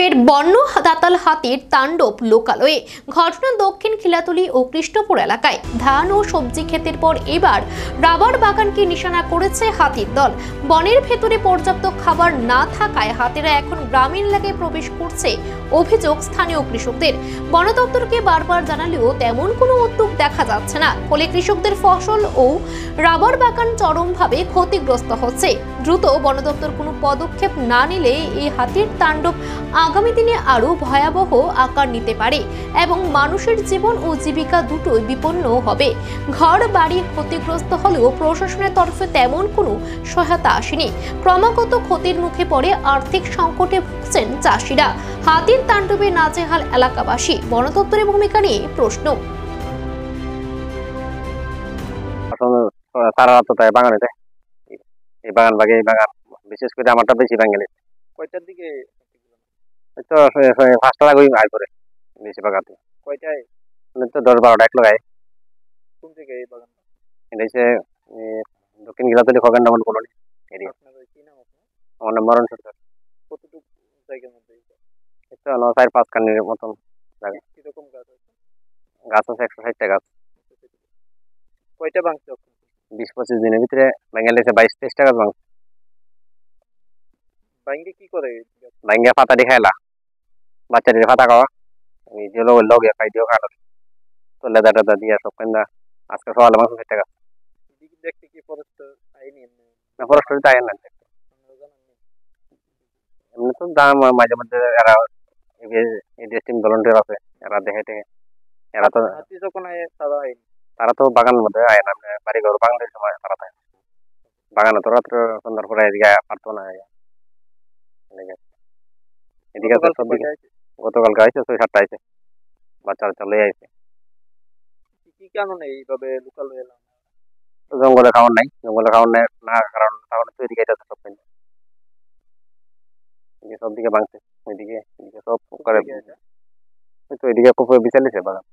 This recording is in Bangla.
ফের বন্য দাতাল হাতির তাণ্ডব লোকালয়ে। ঘটনা দক্ষিণ খিলাতলি ও কৃষ্ণপুর এলাকায়। ধান ও সবজি ক্ষেতের পর এবার রাবার বাগানকে নিশানা করেছে হাতির দল। বনের ভেতরে পর্যাপ্ত খাবার না থাকায় হাতিরা এখন গ্রামীণ এলাকায় প্রবেশ করছে অভিযোগ স্থানীয় কৃষকদের। বন দপ্তরকে বারবার জানালেও তেমন কোনো উদ্যোগ দেখা যাচ্ছে না, ফলে কৃষকদের ফসল ও রাবার বাগান চরমভাবে ক্ষতিগ্রস্ত হচ্ছে। দ্রুত বন দপ্তর কোনো পদক্ষেপ না নিলে এই হাতির তাণ্ডব আগামী দিনে আরো ভয়াবহ আকার নিতে পারে এবং মানুষের জীবন ও জীবিকা দুটোই বিপন্ন হবে। ঘর বাড়ি ক্ষতিগ্রস্ত হলেও প্রশাসনের তরফে তেমন কোনো সহায়তা আসেনি। ক্রমাগত ক্ষতির মুখে পড়ে আর্থিক সংকটে ভুগছেন চাষিরা। হাতির তাণ্ডবে নাজেহাল এলাকাবাসী। বন দপ্তরের ভূমিকা নিয়ে প্রশ্ন। বিশেষ করে আমারটা বেশি বাঙালি। কয়টার দিকে? তো 5টা লাগবে আয় করে বেশি বাগাতে। কয়টায়? তো 10-12টা এক লাগায়। কোন থেকে এই বাগান? এটা হচ্ছে দক্ষিণ গিলাতলি খগেন্দ্রমোহন কলোনি এরিয়া। আপনার কি নাম আপনার? আমার নাম মরণ সরকার। কতটুকু জায়গার মধ্যে এটা? এটা হলো 4-5 কানির মতন জায়গা। কিরকম গাছ আছে? গাছ আছে 160টা গাছ। কয়টা ভাঙছে? 20-25 দিনের ভিতরে ভেঙে লেছে 22-23টা গাছ ভাঙছে। ভাঙে কি করে? ভাঙে পাতা দিয়ে খাইলা, বাচ্চাদের পাতা খাওয়া, নিজে লগে খাই দিও খাওয়া, তো লেদা টেদা দিয়ে সব কেনা। আজকে সকালে মাংস 60 টাকা। দেখতে কি ফরেস্ট আইনি? না ফরেস্ট তাই না, এমনি তো দাম মাঝে মধ্যে এরা টিম ভলেন্টিয়ার আছে, এরা দেখে টেকে। এরা তো হাতি যখন আয় তারা আইনি, তারা তো বাগানের মধ্যে আয় না, বাড়ি ঘর বাগানের সময় তারা থাকে বাগানে, তো রাত্রে সন্ধ্যার পরে এদিকে পারতো না। এদিকে সব দিকে গতকালকে আইসে 6-7টা আইসে, বাচ্চা চলে আইসে। কি কারণে এইভাবে লোকাল এলাম? জঙ্গলে খাওয়ার নাই, জঙ্গলে খাওয়ার নাই না, কারণ তাহলে তো এদিকে এটা সব পাই সব দিকে ভাঙছে, ওইদিকে সব করে তো এদিকে খুব বিচালিছে বাগান।